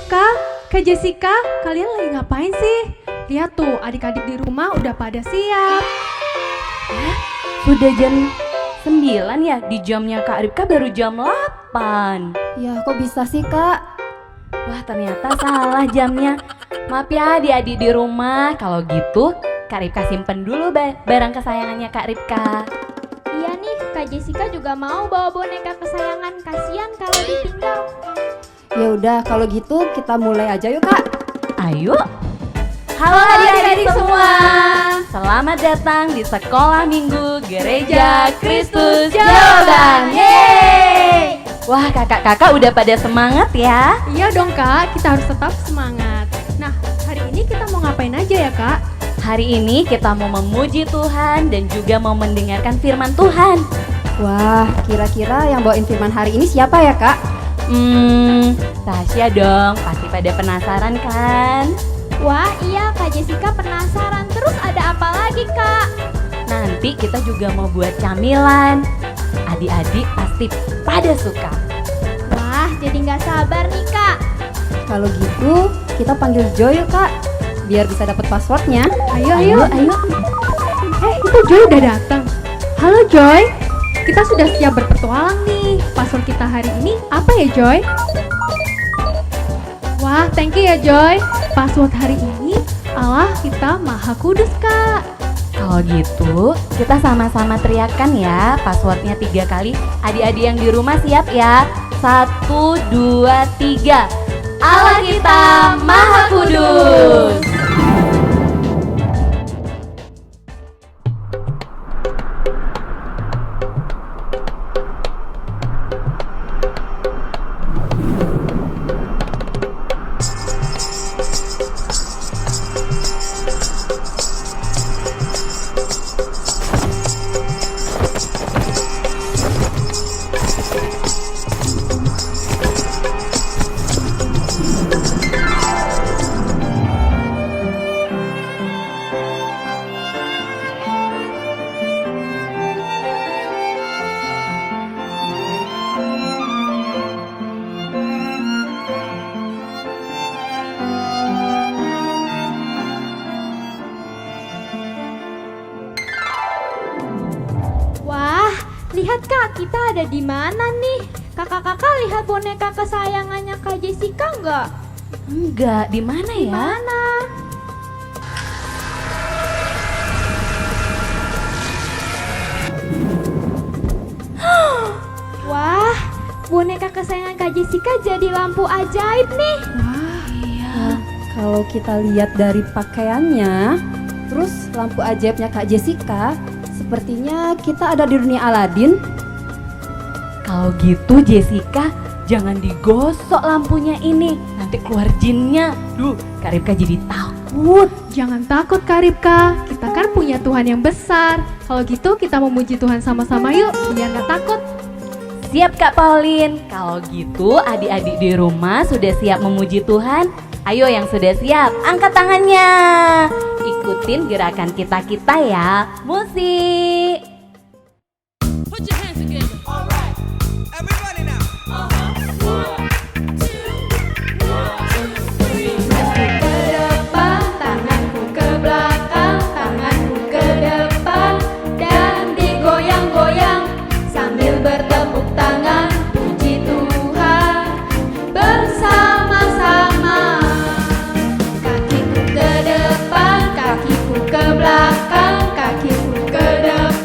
Kak Jessica, kalian lagi ngapain sih? Lihat tuh, adik-adik di rumah udah pada siap. Sudah jam 9 ya? Di jamnya Kak Ripka baru jam 8. Ya kok bisa sih Kak? Wah ternyata salah jamnya. Maaf ya adik-adik di rumah. Kalau gitu Kak Ripka simpen dulu barang kesayangannya Kak Ripka. Iya nih, Kak Jessica juga mau bawa boneka kesayangan. Kasian kalau ditinggal. Ya udah kalau gitu kita mulai aja yuk Kak. Ayo. Halo adik-adik semua. Selamat datang di Sekolah Minggu Gereja Kristus Jawaban. Yeay! Wah kakak-kakak udah pada semangat ya? Iya dong Kak, kita harus tetap semangat. Nah, hari ini kita mau ngapain aja ya Kak? Hari ini kita mau memuji Tuhan dan juga mau mendengarkan firman Tuhan. Wah, kira-kira yang bawain firman hari ini siapa ya Kak? Rahasia dong, pasti pada penasaran kan? Wah iya, Kak Jessica penasaran. Terus ada apa lagi Kak? Nanti kita juga mau buat camilan. Adik-adik pasti pada suka. Wah, jadi nggak sabar nih Kak. Kalau gitu kita panggil Joy yuk Kak, biar bisa dapat passwordnya. Ayo. Itu Joy udah datang. Halo Joy, kita sudah siap berpetualang nih. Password kita hari ini apa ya Joy? Wah, thank you ya Joy. Password hari ini Allah kita Maha Kudus Kak. Kalau gitu, kita sama-sama teriakkan ya passwordnya 3 kali. Adik-adik yang di rumah siap ya? 1, 2, 3. Allah kita Maha Kudus. Lihat Kak, kita ada di mana nih? Kakak-kakak lihat boneka kesayangannya Kak Jessica nggak? Enggak, di mana ya? Mana? Wah, boneka kesayangan Kak Jessica jadi lampu ajaib nih. Nah, kalau kita lihat dari pakaiannya, terus lampu ajaibnya Kak Jessica, sepertinya kita ada di dunia Aladin. Kalau gitu Jessica, jangan digosok lampunya ini. Nanti keluar jinnya. Duh, Kak Ripka jadi takut. Jangan takut Kak Ripka, kita kan punya Tuhan yang besar. Kalau gitu kita memuji Tuhan sama-sama yuk, biar gak takut. Siap Kak Pauline. Kalau gitu adik-adik di rumah sudah siap memuji Tuhan? Ayo yang sudah siap, angkat tangannya. Ikutin gerakan kita-kita ya. Musik. Put your hands together. All right. Everybody now. Ke depan, tanganku ke belakang, tanganku ke depan, dan digoyang-goyang sambil bertepuk tangan, puji Tuhan bersama-sama. Kakiku ke depan, kakiku ke belakang, kakiku ke depan.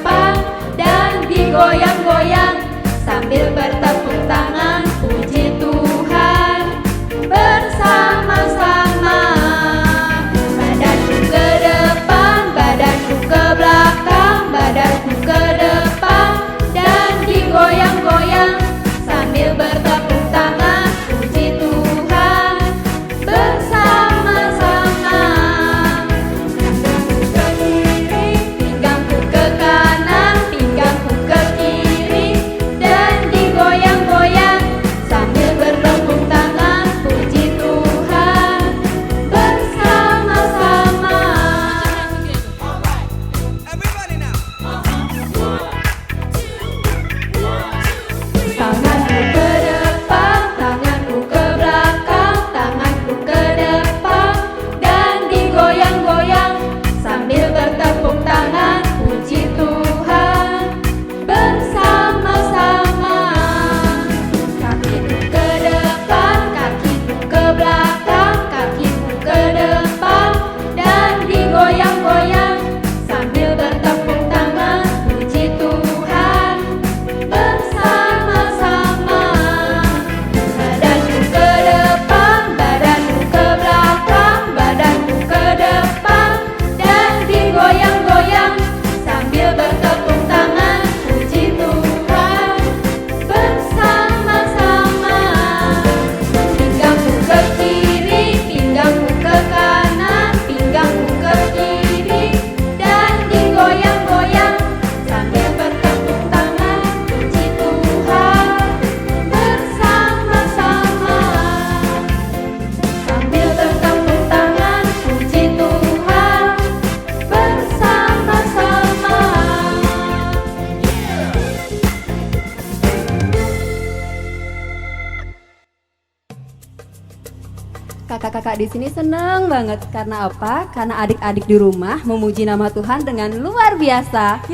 kakak-kakak di sini seneng banget. Karena apa? Karena adik-adik di rumah memuji nama Tuhan dengan luar biasa.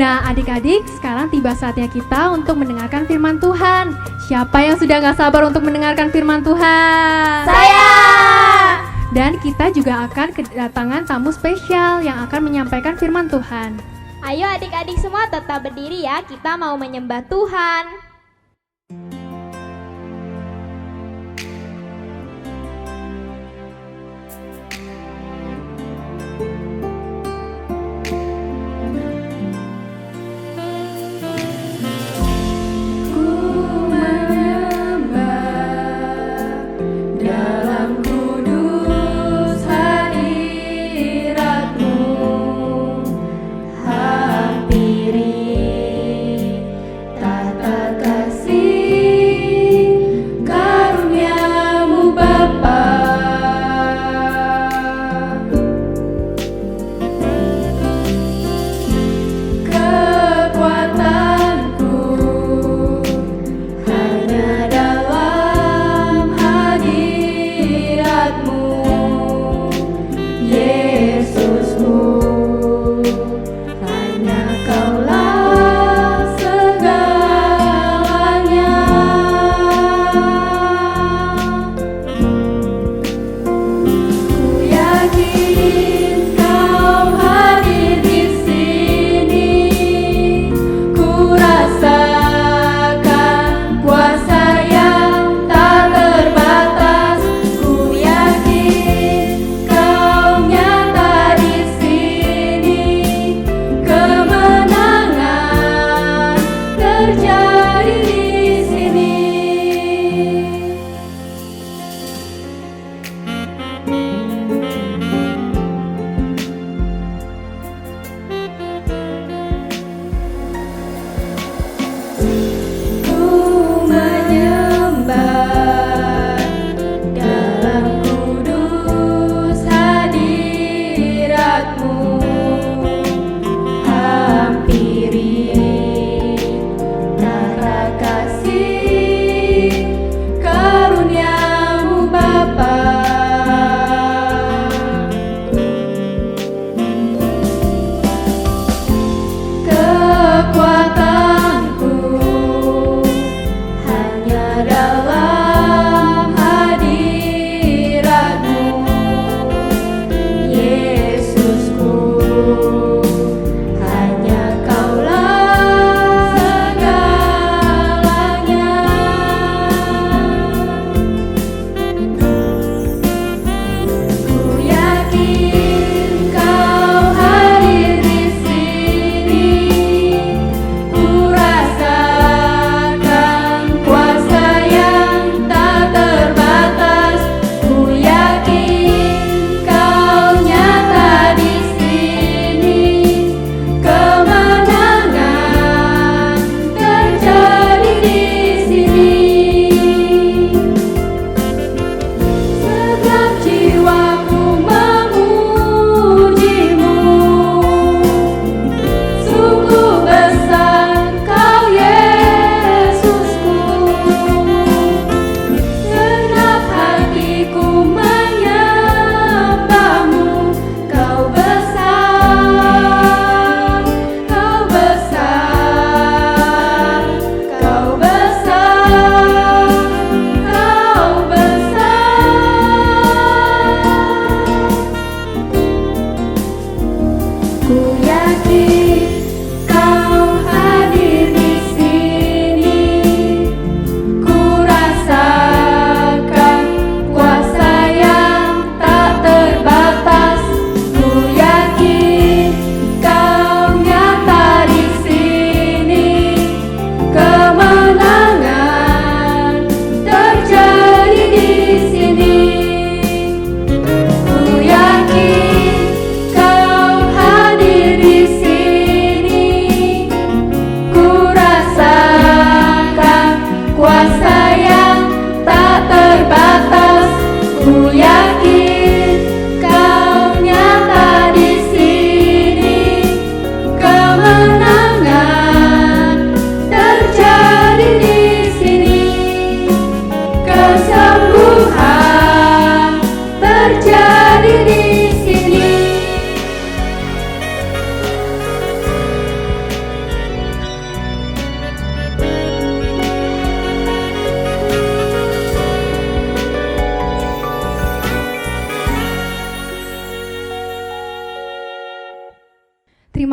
Nah adik-adik, sekarang tiba saatnya kita untuk mendengarkan firman Tuhan. Siapa yang sudah gak sabar untuk mendengarkan firman Tuhan? Saya. Dan kita juga akan kedatangan tamu spesial yang akan menyampaikan firman Tuhan. Ayo adik-adik semua tetap berdiri ya, kita mau menyembah Tuhan. Hampiri tata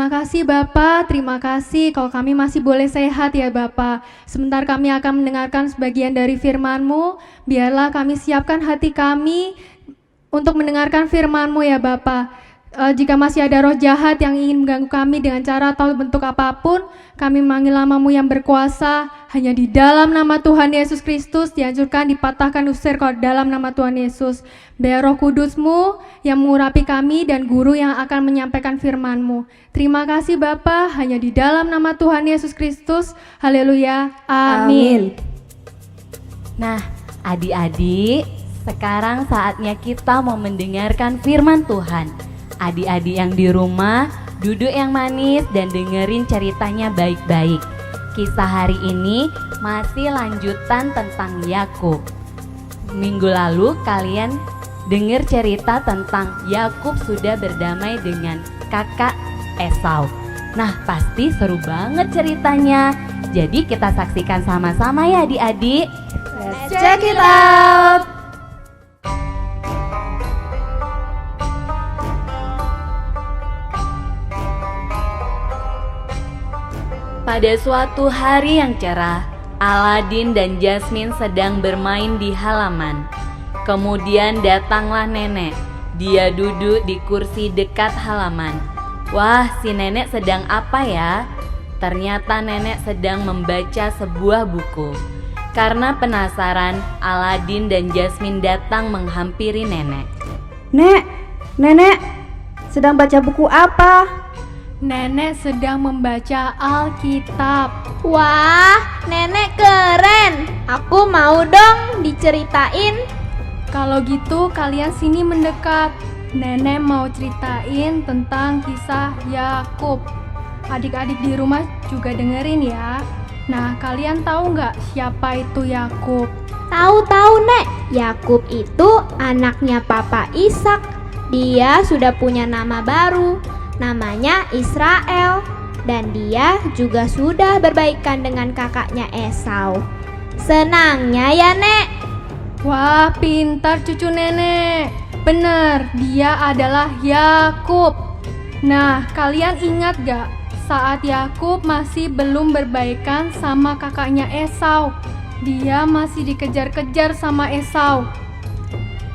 Terima kasih Bapak, terima kasih kalau kami masih boleh sehat ya Bapak. Sebentar kami akan mendengarkan sebagian dari firman-Mu, biarlah kami siapkan hati kami untuk mendengarkan firman-Mu ya Bapak. Jika masih ada roh jahat yang ingin mengganggu kami dengan cara atau bentuk apapun, kami memanggil nama-Mu yang berkuasa, hanya di dalam nama Tuhan Yesus Kristus, dihancurkan, dipatahkan, usir kalau dalam nama Tuhan Yesus. Biar roh kudus-Mu yang mengurapi kami dan guru yang akan menyampaikan firman-Mu. Terima kasih Bapa, hanya di dalam nama Tuhan Yesus Kristus. Haleluya. Amin. Nah, adik-adik, sekarang saatnya kita mau mendengarkan firman Tuhan. Adik-adik yang di rumah, duduk yang manis dan dengerin ceritanya baik-baik. Kisah hari ini masih lanjutan tentang Yakub. Minggu lalu kalian dengar cerita tentang Yakub sudah berdamai dengan kakak Esau. Nah, pasti seru banget ceritanya. Jadi kita saksikan sama-sama ya adik-adik. Let's check it out. Pada suatu hari yang cerah, Aladin dan Jasmine sedang bermain di halaman. Kemudian datanglah nenek. Dia duduk di kursi dekat halaman. Wah, si nenek sedang apa ya? Ternyata nenek sedang membaca sebuah buku. Karena penasaran, Aladin dan Jasmine datang menghampiri nenek. Nenek, sedang baca buku apa? Nenek sedang membaca Alkitab. Wah, nenek keren. Aku mau dong diceritain. Kalau gitu kalian sini mendekat. Nenek mau ceritain tentang kisah Yakub. Adik-adik di rumah juga dengerin ya. Nah, kalian tahu nggak siapa itu Yakub? Tahu-tahu, Nek. Yakub itu anaknya Papa Ishak. Dia sudah punya nama baru. Namanya Israel, dan dia juga sudah berbaikan dengan kakaknya Esau. Senangnya ya, Nek. Wah, pintar cucu nenek. Bener, dia adalah Yakub. Nah, kalian ingat gak saat Yakub masih belum berbaikan sama kakaknya Esau? Dia masih dikejar-kejar sama Esau.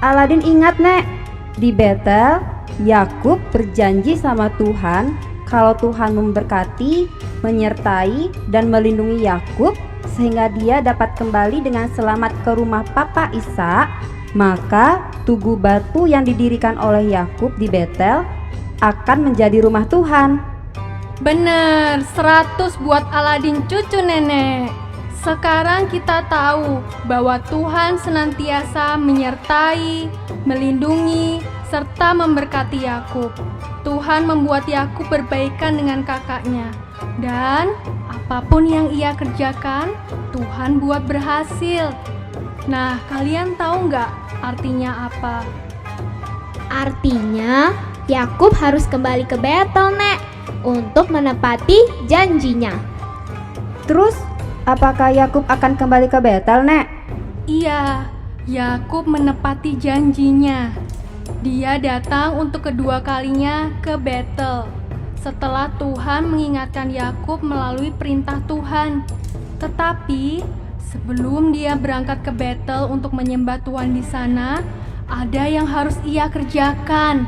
Aladin ingat, Nek. Di Betel, Yakub berjanji sama Tuhan kalau Tuhan memberkati, menyertai, dan melindungi Yakub sehingga dia dapat kembali dengan selamat ke rumah Papa Ishak. Maka tugu batu yang didirikan oleh Yakub di Betel akan menjadi rumah Tuhan. Bener, 100 buat Aladin cucu nenek. Sekarang kita tahu bahwa Tuhan senantiasa menyertai, melindungi, serta memberkati Yakub. Tuhan membuat Yakub berbaikan dengan kakaknya. Dan apapun yang ia kerjakan, Tuhan buat berhasil. Nah, kalian tahu nggak artinya apa? Artinya, Yakub harus kembali ke Betel, Nek, untuk menepati janjinya. Terus, apakah Yakub akan kembali ke Betel, Nek? Iya, Yakub menepati janjinya. Dia datang untuk kedua kalinya ke Betel setelah Tuhan mengingatkan Yakub melalui perintah Tuhan. Tetapi sebelum dia berangkat ke Betel untuk menyembah Tuhan di sana, ada yang harus ia kerjakan.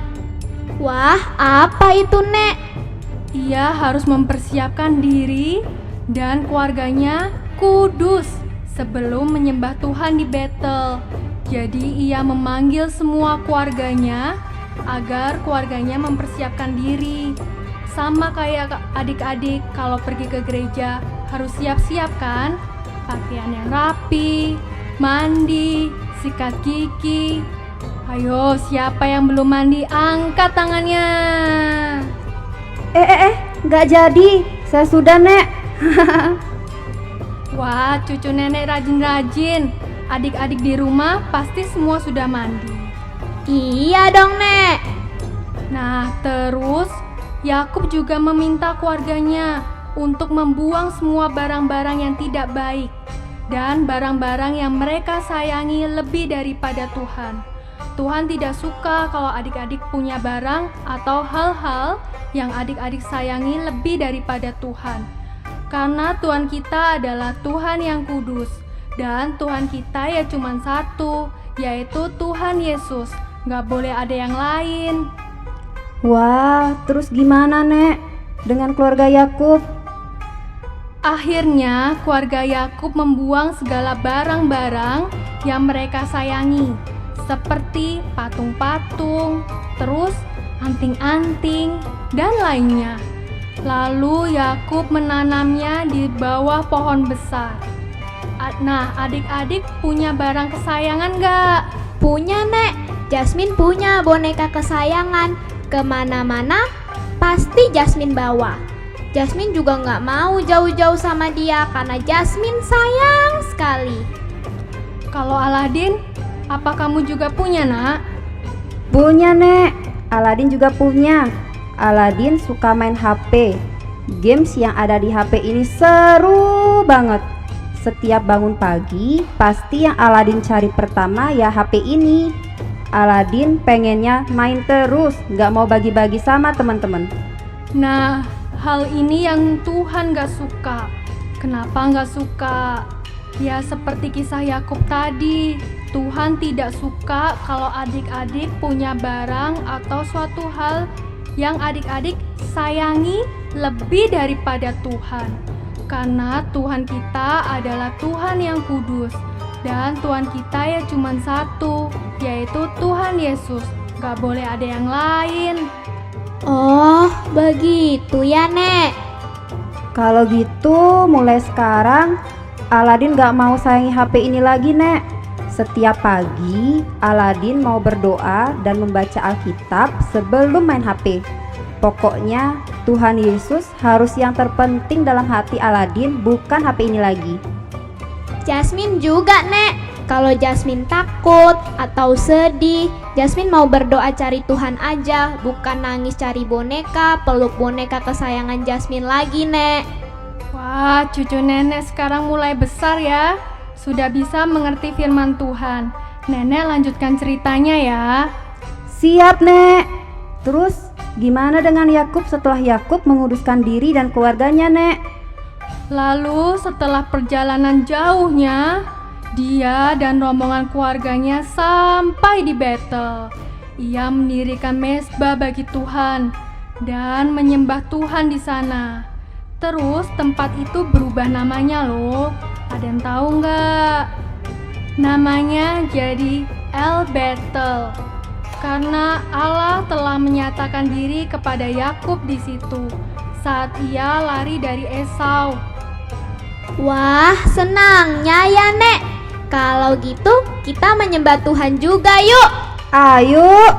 Wah, apa itu, Nek? Ia harus mempersiapkan diri dan keluarganya kudus sebelum menyembah Tuhan di Betel. Jadi ia memanggil semua keluarganya agar keluarganya mempersiapkan diri. Sama kayak adik-adik kalau pergi ke gereja harus siap-siap kan? Pakaian yang rapi, mandi, sikat gigi. Ayo, siapa yang belum mandi angkat tangannya. Nggak jadi. Saya sudah, Nek. Wah, cucu nenek rajin-rajin. Adik-adik di rumah pasti semua sudah mandi. Iya dong, Nek. Nah, terus Yakub juga meminta keluarganya untuk membuang semua barang-barang yang tidak baik dan barang-barang yang mereka sayangi lebih daripada Tuhan. Tuhan tidak suka kalau adik-adik punya barang atau hal-hal yang adik-adik sayangi lebih daripada Tuhan. Karena Tuhan kita adalah Tuhan yang kudus. Dan Tuhan kita ya cuma satu, yaitu Tuhan Yesus. Gak boleh ada yang lain. Wah, terus gimana, Nek? Dengan keluarga Yakub? Akhirnya keluarga Yakub membuang segala barang-barang yang mereka sayangi, seperti patung-patung, terus anting-anting, dan lainnya. Lalu Yakub menanamnya di bawah pohon besar. Nah, adik-adik punya barang kesayangan gak? Punya, Nek. Jasmine punya boneka kesayangan. Kemana-mana pasti Jasmine bawa. Jasmine juga nggak mau jauh-jauh sama dia karena Jasmine sayang sekali. Kalau Aladin, apa kamu juga punya, Nak? Punya, Nek. Aladin juga punya. Aladin suka main HP. Games yang ada di HP ini seru banget. Setiap bangun pagi, pasti yang Aladin cari pertama ya HP ini. Aladin pengennya main terus, nggak mau bagi-bagi sama teman-teman. Nah, hal ini yang Tuhan gak suka. Kenapa gak suka? Ya seperti kisah Yakub tadi, Tuhan tidak suka kalau adik-adik punya barang atau suatu hal yang adik-adik sayangi lebih daripada Tuhan. Karena Tuhan kita adalah Tuhan yang kudus. Dan Tuhan kita ya cuma satu, yaitu Tuhan Yesus. Gak boleh ada yang lain. Oh, begitu ya, Nek. Kalau gitu, mulai sekarang Aladin gak mau sayangi HP ini lagi, Nek. Setiap pagi, Aladin mau berdoa dan membaca Alkitab sebelum main HP. Pokoknya, Tuhan Yesus harus yang terpenting dalam hati Aladin, bukan HP ini lagi. Jasmine juga, Nek. Kalau Jasmine takut atau sedih, Jasmine mau berdoa cari Tuhan aja, bukan nangis cari boneka, peluk boneka kesayangan Jasmine lagi, Nek. Wah, cucu nenek sekarang mulai besar ya. Sudah bisa mengerti firman Tuhan. Nenek lanjutkan ceritanya ya. Siap, Nek. Terus, gimana dengan Yakub setelah Yakub menguduskan diri dan keluarganya, Nek? Lalu setelah perjalanan jauhnya, dia dan rombongan keluarganya sampai di Betel. Ia mendirikan mezbah bagi Tuhan dan menyembah Tuhan di sana. Terus tempat itu berubah namanya loh. Ada yang tahu nggak? Namanya jadi El Betel karena Allah telah menyatakan diri kepada Yakub di situ saat ia lari dari Esau. Wah, senangnya ya, Nek. Kalau gitu, kita menyembah Tuhan juga yuk. Ayo.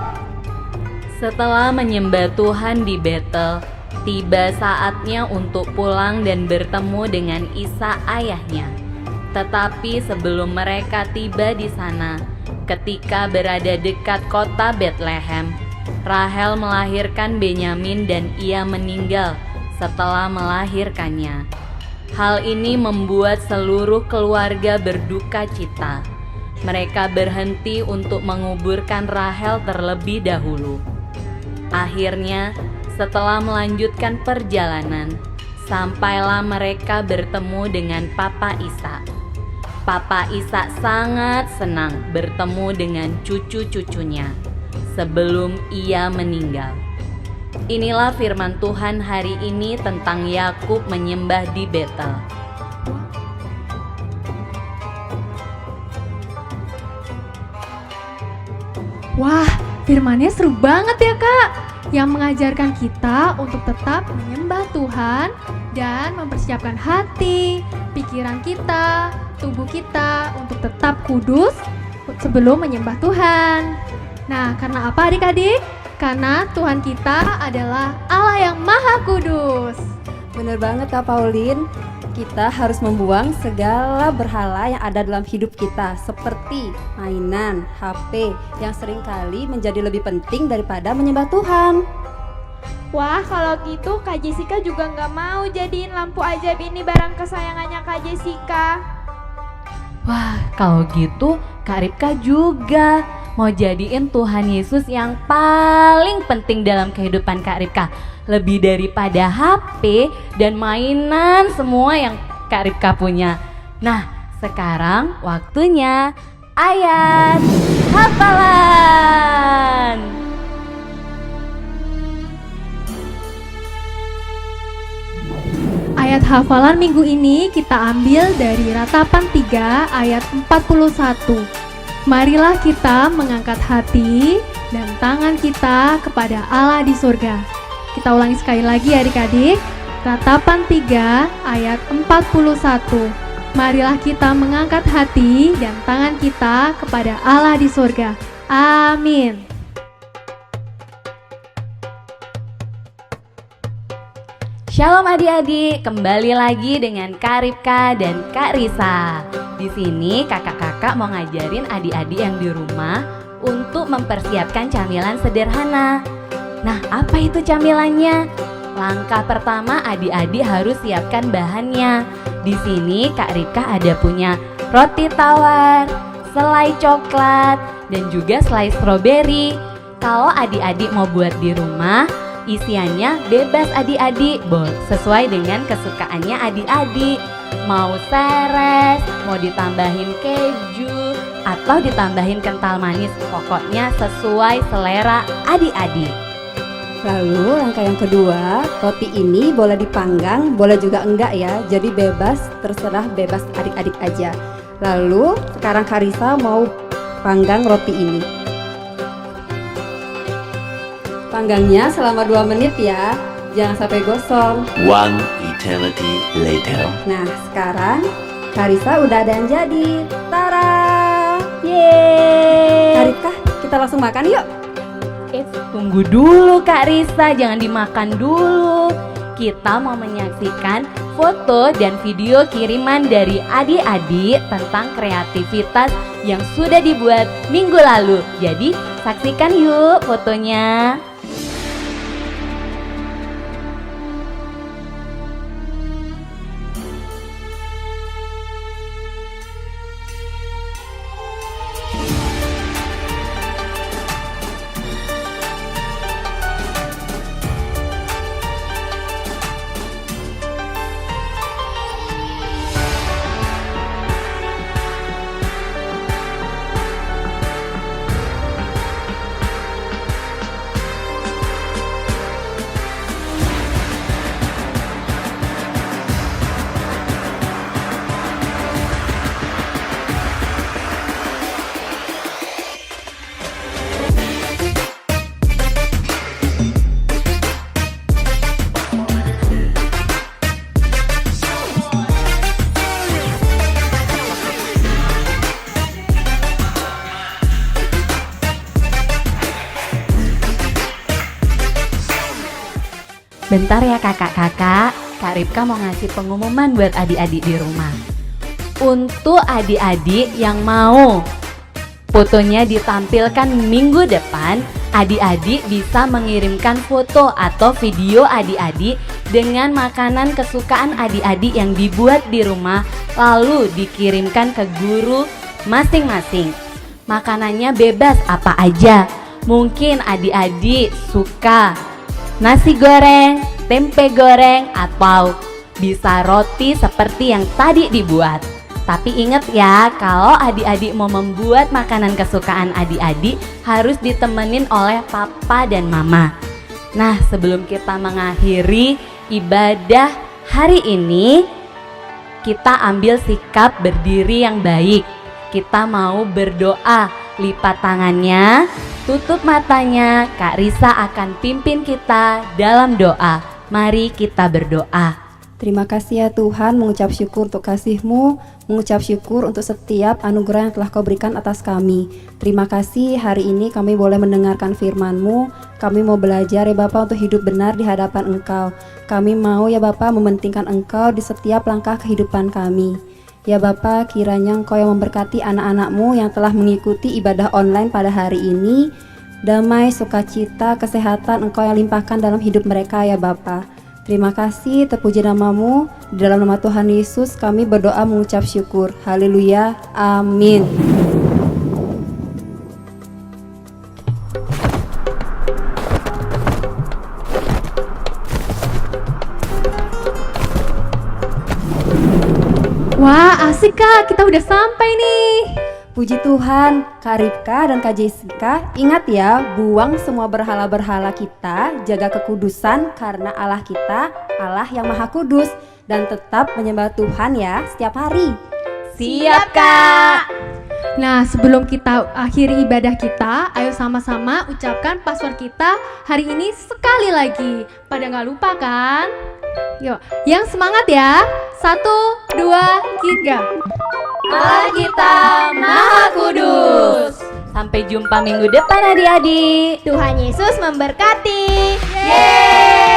Setelah menyembah Tuhan di Betel, tiba saatnya untuk pulang dan bertemu dengan Ishak ayahnya. Tetapi sebelum mereka tiba di sana, ketika berada dekat kota Betlehem, Rahel melahirkan Benyamin dan ia meninggal setelah melahirkannya. Hal ini membuat seluruh keluarga berduka cita. Mereka berhenti untuk menguburkan Rahel terlebih dahulu. Akhirnya, setelah melanjutkan perjalanan, sampailah mereka bertemu dengan Papa Ishak. Papa Ishak sangat senang bertemu dengan cucu-cucunya sebelum ia meninggal. Inilah firman Tuhan hari ini tentang Yakub menyembah di Betel. Wah, firmannya seru banget ya Kak, yang mengajarkan kita untuk tetap menyembah Tuhan dan mempersiapkan hati, pikiran kita, tubuh kita untuk tetap kudus sebelum menyembah Tuhan. Nah, karena apa adik-adik? Karena Tuhan kita adalah Allah yang Maha Kudus. Bener banget Kak Pauline. Kita harus membuang segala berhala yang ada dalam hidup kita, seperti mainan, HP yang seringkali menjadi lebih penting daripada menyembah Tuhan. Wah, kalau gitu Kak Jessica juga nggak mau jadiin lampu ajaib ini barang kesayangannya Kak Jessica. Wah, kalau gitu Kak Ripka juga. mau jadiin Tuhan Yesus yang paling penting dalam kehidupan Kak Ripka, lebih daripada HP dan mainan semua yang Kak Ripka punya. Nah, sekarang waktunya ayat hafalan. Ayat hafalan minggu ini kita ambil dari Ratapan 3 ayat 41. Marilah kita mengangkat hati dan tangan kita kepada Allah di surga. Kita ulangi sekali lagi adik-adik. Ratapan 3 ayat 41. Marilah kita mengangkat hati dan tangan kita kepada Allah di surga. Amin. Shalom adik-adik, kembali lagi dengan Kak Ripka dan Kak Risa. Di sini kakak-kakak mau ngajarin adik-adik yang di rumah untuk mempersiapkan camilan sederhana. Nah, apa itu camilannya? Langkah pertama adik-adik harus siapkan bahannya. Di sini Kak Ripka ada punya roti tawar, selai coklat, dan juga selai stroberi. Kalau adik-adik mau buat di rumah, isiannya bebas adik-adik, sesuai dengan kesukaannya adik-adik. Mau seres, mau ditambahin keju, atau ditambahin kental manis. Pokoknya sesuai selera adik-adik. Lalu langkah yang kedua, roti ini boleh dipanggang, boleh juga enggak ya. Jadi bebas, terserah bebas adik-adik aja. Lalu sekarang Kak Risa mau panggang roti ini. Panggangnya selama 2 menit ya, jangan sampai gosong. One eternity later. Nah sekarang Kak Risa udah ada yang jadi. Tara! Yeay! Kak Rika, kita langsung makan yuk. Tunggu dulu Kak Risa, jangan dimakan dulu. Kita mau menyaksikan foto dan video kiriman dari adik-adik tentang kreativitas yang sudah dibuat minggu lalu. Jadi saksikan yuk fotonya. Bentar ya kakak-kakak, Kak Ripka mau ngasih pengumuman buat adik-adik di rumah. Untuk adik-adik yang mau fotonya ditampilkan minggu depan, adik-adik bisa mengirimkan foto atau video adik-adik dengan makanan kesukaan adik-adik yang dibuat di rumah, lalu dikirimkan ke guru masing-masing. Makanannya bebas apa aja. Mungkin adik-adik suka nasi goreng, tempe goreng, atau bisa roti seperti yang tadi dibuat. Tapi ingat ya, kalau adik-adik mau membuat makanan kesukaan adik-adik harus ditemenin oleh papa dan mama. Nah, sebelum kita mengakhiri ibadah hari ini, kita ambil sikap berdiri yang baik. Kita mau berdoa, lipat tangannya, tutup matanya. Kak Risa akan pimpin kita dalam doa. Mari kita berdoa. Terima kasih ya Tuhan, mengucap syukur untuk kasih-Mu, mengucap syukur untuk setiap anugerah yang telah Kau berikan atas kami. Terima kasih hari ini kami boleh mendengarkan firman-Mu. Kami mau belajar ya Bapa untuk hidup benar di hadapan Engkau. Kami mau ya Bapa mementingkan Engkau di setiap langkah kehidupan kami. Ya Bapa, kiranya Engkau yang memberkati anak-anak-Mu yang telah mengikuti ibadah online pada hari ini. Damai, sukacita, kesehatan Engkau yang limpahkan dalam hidup mereka ya Bapa. Terima kasih, terpuji nama-Mu. Di dalam nama Tuhan Yesus kami berdoa mengucap syukur. Haleluya, amin. Asik Kak, kita udah sampai nih. Puji Tuhan, Kak Ripka dan Kak Jessica, ingat ya, buang semua berhala-berhala kita, jaga kekudusan karena Allah kita, Allah yang Maha Kudus, dan tetap menyembah Tuhan ya setiap hari. Siap Kak. Nah, sebelum kita akhiri ibadah kita, ayo sama-sama ucapkan password kita hari ini sekali lagi. Pada nggak lupa kan? Yuk, yang semangat ya. 1, 2, 3. Allah kita Maha Kudus. Sampai jumpa minggu depan adik-adik. Tuhan Yesus memberkati. Yeay.